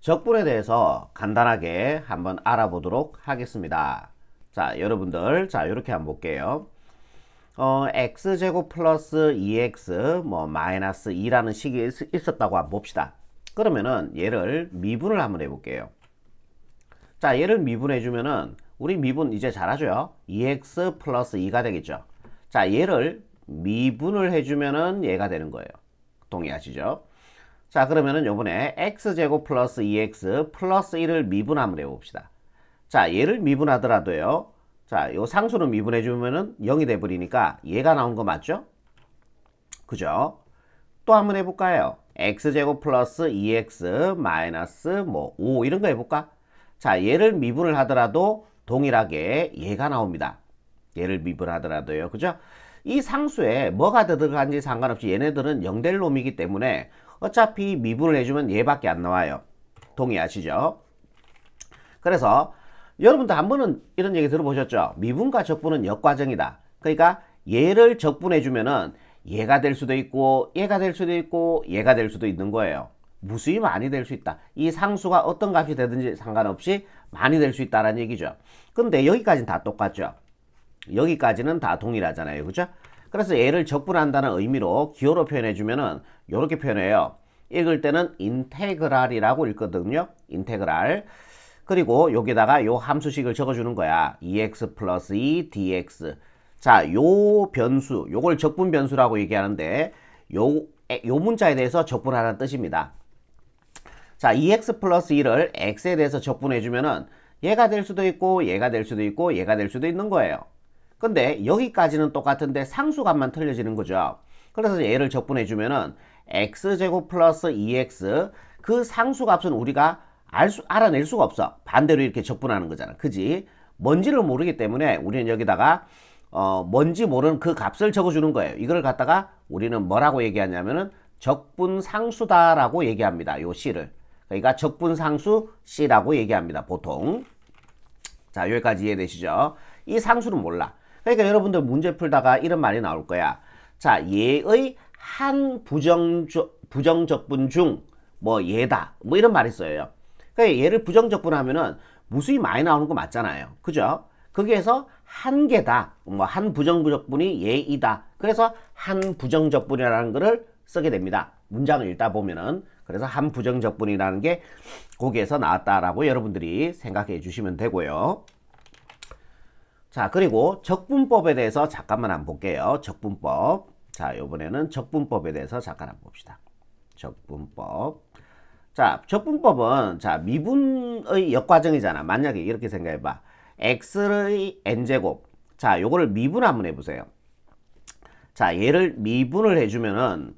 적분에 대해서 간단하게 한번 알아보도록 하겠습니다. 자, 여러분들, 자, 이렇게 한번 볼게요. x제곱 플러스 2x 마이너스 2라는 식이 있었다고 한번 봅시다. 그러면은 얘를 미분을 한번 해볼게요. 자, 얘를 미분해 주면은 우리 미분 이제 잘하죠? 2x 플러스 2가 되겠죠. 자, 얘를 미분을 해주면은 얘가 되는 거예요. 동의하시죠? 자, 그러면은 요번에 x제곱 플러스 2x 플러스 1을 미분 한번 해봅시다. 자, 얘를 미분하더라도요. 자, 요 상수는 미분해주면은 0이 돼버리니까 얘가 나온 거 맞죠? 그죠? 또 한번 해볼까요? x제곱 플러스 2x 마이너스 5 이런 거 해볼까? 자, 얘를 미분을 하더라도 동일하게 얘가 나옵니다. 얘를 미분하더라도요. 그죠? 이 상수에 뭐가 들어간지 상관없이 얘네들은 0 될 놈이기 때문에 어차피 미분을 해주면 얘밖에 안 나와요. 동의하시죠? 그래서 여러분들 한 번은 이런 얘기 들어보셨죠? 미분과 적분은 역과정이다. 그러니까 얘를 적분해주면은 얘가 될 수도 있고 얘가 될 수도 있고 얘가 될 수도 있는 거예요. 무수히 많이 될 수 있다. 이 상수가 어떤 값이 되든지 상관없이 많이 될 수 있다는 얘기죠. 근데 여기까지는 다 똑같죠. 여기까지는 다 동일하잖아요. 그죠? 그래서 얘를 적분한다는 의미로 기호로 표현해주면은 이렇게 표현해요. 읽을 때는 인테그랄이라고 읽거든요. 인테그랄. 그리고 여기다가 요 함수식을 적어주는 거야. 2x 플러스 2 dx. 자, 요 변수, 요걸 적분 변수라고 얘기하는데 요 문자에 대해서 적분하라는 뜻입니다. 자, 2x 플러스 1을 x에 대해서 적분해주면은 얘가 될 수도 있고 얘가 될 수도 있고 얘가 될 수도 있는 거예요. 근데 여기까지는 똑같은데 상수값만 틀려지는 거죠. 그래서 얘를 적분해주면은 x제곱 플러스 2x 그 상수값은 우리가 알아낼 수가 없어. 반대로 이렇게 적분하는 거잖아. 그지? 뭔지를 모르기 때문에 우리는 여기다가 뭔지 모르는 그 값을 적어주는 거예요. 이걸 갖다가 우리는 뭐라고 얘기하냐면은 적분상수다라고 얘기합니다. 요 C를. 그러니까 적분상수 C라고 얘기합니다. 보통. 자, 여기까지 이해되시죠? 이 상수는 몰라. 그러니까 여러분들 문제 풀다가 이런 말이 나올 거야. 자, 얘의 한 부정적분 중 얘다. 이런 말이 있어요. 그러니까 얘를 부정적분하면은 무수히 많이 나오는 거 맞잖아요. 그죠? 거기에서 한 개다. 한 부정적분이 얘이다. 그래서 한 부정적분이라는 거를 쓰게 됩니다. 문장을 읽다 보면은. 그래서 한 부정적분이라는 게 거기에서 나왔다라고 여러분들이 생각해 주시면 되고요. 자, 그리고 적분법에 대해서 잠깐만 한번 볼게요. 적분법. 자, 이번에는 적분법에 대해서 잠깐 한번 봅시다. 적분법. 자, 적분법은 자, 미분의 역과정이잖아. 만약에 이렇게 생각해봐. x의 n제곱. 자, 요거를 미분 한번 해보세요. 자, 얘를 미분을 해주면은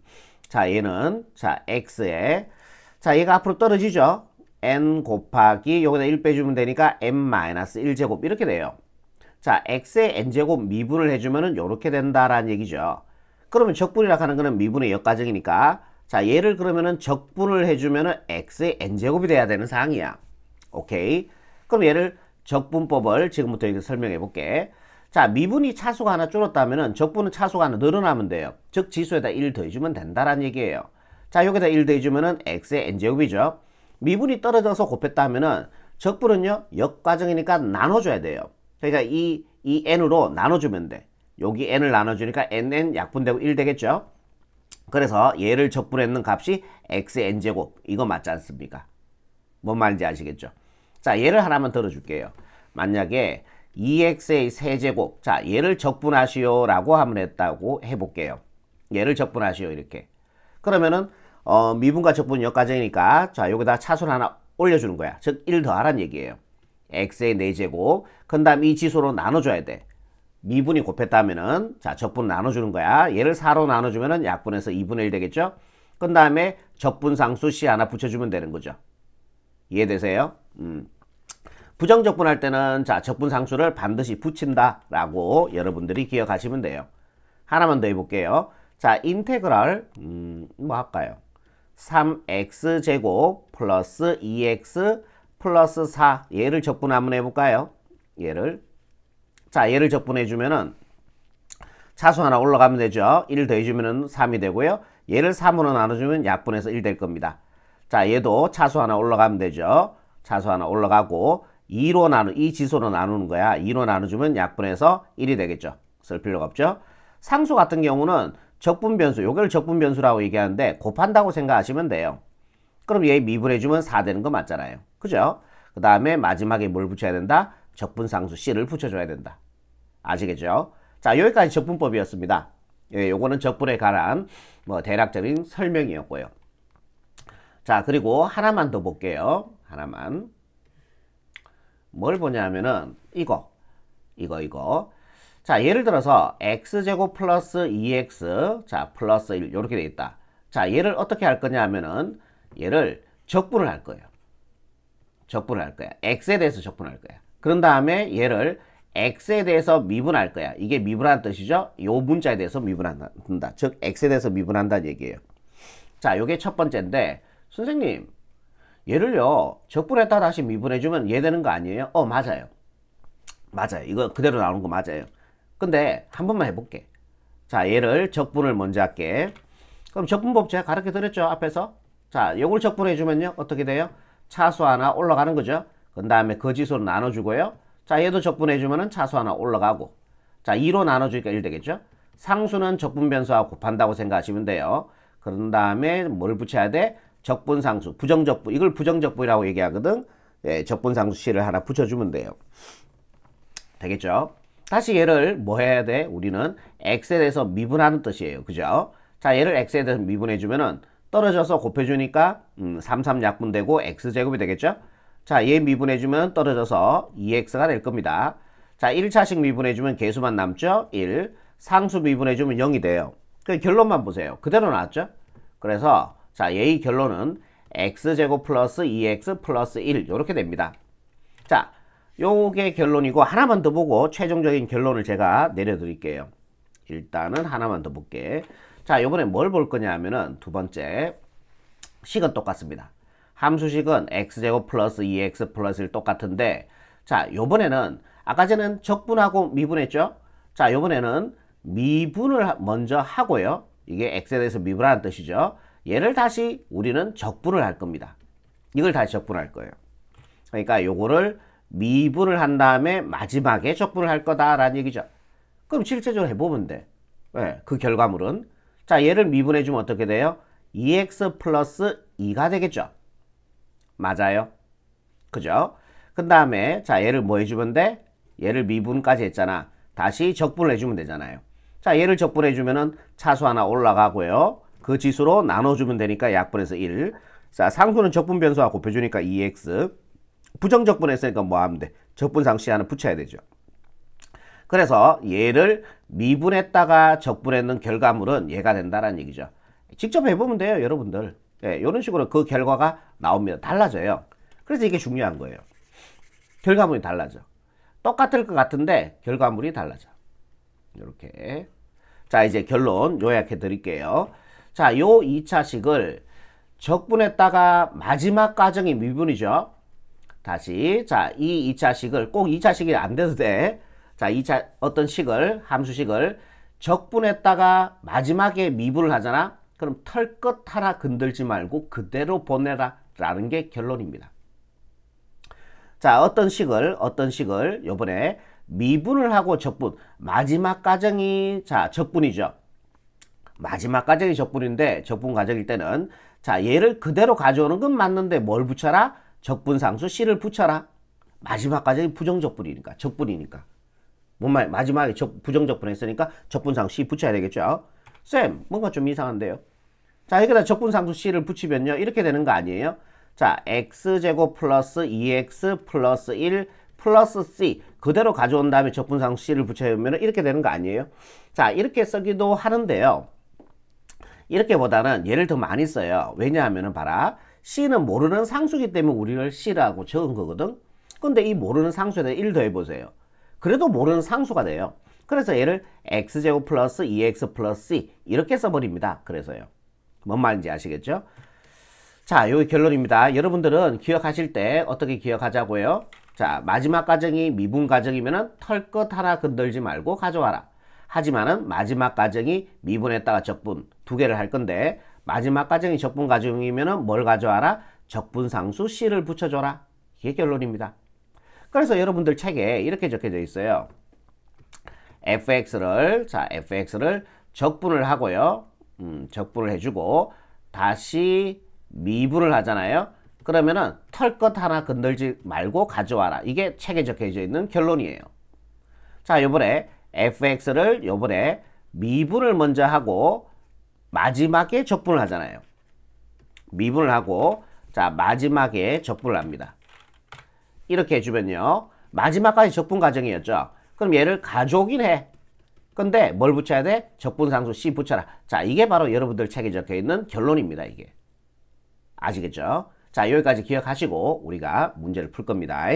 자, 얘는 자, x에 자, 얘가 앞으로 떨어지죠. n 곱하기 여기다 1 빼주면 되니까 n-1제곱 이렇게 돼요. 자, x의 n제곱 미분을 해주면은 요렇게 된다라는 얘기죠. 그러면 적분이라고 하는 거는 미분의 역과정이니까 자, 얘를 그러면은 적분을 해주면은 x의 n제곱이 돼야 되는 사항이야. 오케이. 그럼 얘를 적분법을 지금부터 이렇게 설명해 볼게. 자, 미분이 차수가 하나 줄었다면은 적분은 차수가 하나 늘어나면 돼요. 즉, 지수에다 1 더해주면 된다라는 얘기예요. 자, 여기다 1 더해주면은 x의 n제곱이죠. 미분이 떨어져서 곱했다면은 적분은요, 역과정이니까 나눠줘야 돼요. 그러니까 이 n으로 나눠주면 돼. 여기 n을 나눠주니까 nn 약분되고 1 되겠죠. 그래서 얘를 적분했는 값이 x의 n제곱. 이거 맞지 않습니까? 뭔 말인지 아시겠죠? 자, 얘를 하나만 들어줄게요. 만약에 2x의 세제곱. 자, 얘를 적분하시오 라고 하면 했다고 해볼게요. 얘를 적분하시오 이렇게. 그러면은 미분과 적분 역과정이니까 자, 여기다 차수를 하나 올려주는 거야. 즉 1 더하라는 얘기예요. x의 4제곱. 그 다음 이 지수로 나눠줘야 돼. 미분이 곱했다면은 자, 적분 나눠주는 거야. 얘를 4로 나눠주면은 약분해서 2분의 1 되겠죠. 그 다음에 적분상수 C 하나 붙여주면 되는 거죠. 이해되세요? 부정적분 할 때는 자, 적분상수를 반드시 붙인다라고 여러분들이 기억하시면 돼요. 하나만 더 해볼게요. 자, 인테그랄 뭐 할까요? 3x제곱 플러스 2x 플러스 4 얘를 적분 한번 해볼까요? 얘를 적분해주면은 차수 하나 올라가면 되죠. 1 더해주면은 3이 되고요. 얘를 3으로 나눠주면 약분해서 1 될 겁니다. 자, 얘도 차수 하나 올라가면 되죠. 차수 하나 올라가고 2로 이 지수로 나누는 거야. 2로 나눠주면 약분해서 1이 되겠죠. 쓸 필요가 없죠. 상수 같은 경우는 적분변수, 요걸 적분변수라고 얘기하는데 곱한다고 생각하시면 돼요. 그럼 얘 미분해주면 4 되는 거 맞잖아요. 그죠? 그 다음에 마지막에 뭘 붙여야 된다? 적분상수 C를 붙여줘야 된다. 아시겠죠? 자, 여기까지 적분법이었습니다. 예, 요거는 적분에 관한 대략적인 설명이었고요. 자, 그리고 하나만 더 볼게요. 하나만. 뭘 보냐면은 이거. 자, 예를 들어서 x제곱 플러스 2x 자 플러스 1 이렇게 돼 있다. 자, 얘를 어떻게 할 거냐 하면은 얘를 적분을 할 거예요. x에 대해서 적분할 거야. 그런 다음에 얘를 x에 대해서 미분할 거야. 이게 미분한 뜻이죠. 요 문자에 대해서 미분한다. 즉 x에 대해서 미분한다는 얘기예요. 자, 요게 첫 번째인데 선생님 얘를요 적분했다 다시 미분해주면 얘 되는 거 아니에요? 맞아요. 이거 그대로 나오는 거 맞아요. 근데 한 번만 해볼게. 자, 얘를 적분을 먼저 할게. 그럼 적분법 제가 가르쳐 드렸죠 앞에서. 자, 요걸 적분해주면요 어떻게 돼요? 차수 하나 올라가는 거죠. 그 다음에 그 지수로 나눠주고요. 자, 얘도 적분해주면은 차수 하나 올라가고. 자, 2로 나눠주니까 1 되겠죠. 상수는 적분변수하고 곱한다고 생각하시면 돼요. 그런 다음에 뭘 붙여야 돼? 적분상수, 부정적분. 이걸 부정적분이라고 얘기하거든. 예, 적분상수 C를 하나 붙여주면 돼요. 되겠죠? 다시 얘를 뭐 해야 돼? 우리는 x에 대해서 미분하는 뜻이에요. 그죠? 자, 얘를 x에 대해서 미분해주면은 떨어져서 곱해주니까 3 약분되고 x제곱이 되겠죠? 자, 얘 미분해주면 떨어져서 2x가 될 겁니다. 자, 1차식 미분해주면 개수만 남죠? 1. 상수 미분해주면 0이 돼요. 그 결론만 보세요. 그대로 나왔죠? 그래서 자, 얘의 결론은 x제곱 플러스 2x 플러스 1 이렇게 됩니다. 자, 요게 결론이고 하나만 더 보고 최종적인 결론을 제가 내려드릴게요. 일단은 하나만 더 볼게. 자, 요번에 뭘 볼 거냐 하면은 두 번째 식은 똑같습니다. 함수식은 x제곱 플러스 2x 플러스 1 똑같은데 자, 요번에는 아까 전에는 적분하고 미분했죠? 자, 요번에는 미분을 먼저 하고요. 이게 x에 대해서 미분하는 뜻이죠. 얘를 다시 우리는 적분을 할 겁니다. 이걸 다시 적분할 거예요. 그러니까 요거를 미분을 한 다음에 마지막에 적분을 할 거다라는 얘기죠. 그럼 실제적으로 해보면 돼. 네, 그 결과물은 자, 얘를 미분해주면 어떻게 돼요? 2x 플러스 2가 되겠죠. 맞아요. 그죠? 그 다음에 자, 얘를 뭐 해주면 돼? 얘를 미분까지 했잖아. 다시 적분을 해주면 되잖아요. 자, 얘를 적분해주면은 차수 하나 올라가고요. 그 지수로 나눠주면 되니까 약분해서 1. 자, 상수는 적분변수와 곱해주니까 2x. 부정적분 했으니까 뭐 하면 돼? 적분상수 하나 붙여야 되죠. 그래서 얘를 미분했다가 적분했는 결과물은 얘가 된다는 얘기죠. 직접 해보면 돼요, 여러분들. 예, 이런 식으로 그 결과가 나옵니다. 달라져요. 그래서 이게 중요한 거예요. 결과물이 달라져. 똑같을 것 같은데 결과물이 달라져. 이렇게. 자, 이제 결론 요약해 드릴게요. 자, 요 2차식을 적분했다가 마지막 과정이 미분이죠. 다시 자, 이 2차식을 꼭 2차식이 안 돼도 돼. 자, 2차 어떤 식을 함수식을 적분했다가 마지막에 미분을 하잖아. 그럼 털끝 하나 건들지 말고 그대로 보내라 라는 게 결론입니다. 자, 어떤 식을 요번에 미분을 하고 적분 마지막 과정이 자, 적분이죠. 마지막 과정이 적분인데 적분 과정일 때는 자, 얘를 그대로 가져오는 건 맞는데 뭘 붙여라? 적분상수 C를 붙여라. 마지막 과정이 부정적분이니까 적분이니까. 뭔 말? 마지막에 부정적분 했으니까 적분상수 C 붙여야 되겠죠. 쌤, 뭔가 좀 이상한데요. 자, 여기다 적분상수 C를 붙이면요 이렇게 되는 거 아니에요? 자, x제곱 플러스 2x 플러스 1 플러스 c 그대로 가져온 다음에 적분상수 C를 붙여보면 이렇게 되는 거 아니에요? 자, 이렇게 쓰기도 하는데요. 이렇게보다는 얘를 더 많이 써요. 왜냐하면 봐라. C는 모르는 상수기 때문에 우리를 C라고 적은 거거든. 근데 이 모르는 상수에 대해 1 더해보세요. 그래도 모르는 상수가 돼요. 그래서 얘를 x제곱 플러스 2x 플러스 c 이렇게 써버립니다. 그래서요. 뭔 말인지 아시겠죠? 자, 여기 결론입니다. 여러분들은 기억하실 때 어떻게 기억하자고요? 자, 마지막 과정이 미분 과정이면은 털끝 하나 건들지 말고 가져와라. 하지만은 마지막 과정이 미분했다가 적분 두 개를 할 건데 마지막 과정이 적분 과정이면은 뭘 가져와라? 적분상수 C를 붙여줘라. 이게 결론입니다. 그래서 여러분들 책에 이렇게 적혀져 있어요. fx를 적분을 하고요. 적분을 해주고 다시 미분을 하잖아요. 그러면은 털 것 하나 건들지 말고 가져와라. 이게 책에 적혀져 있는 결론이에요. 자, 요번에 fx를 요번에 미분을 먼저 하고 마지막에 적분을 하잖아요. 미분을 하고 자, 마지막에 적분을 합니다. 이렇게 해주면요. 마지막까지 적분 과정이었죠. 그럼 얘를 가져오긴 해. 근데 뭘 붙여야 돼? 적분상수 C 붙여라. 자, 이게 바로 여러분들 책에 적혀 있는 결론입니다. 이게. 아시겠죠? 자, 여기까지 기억하시고 우리가 문제를 풀 겁니다.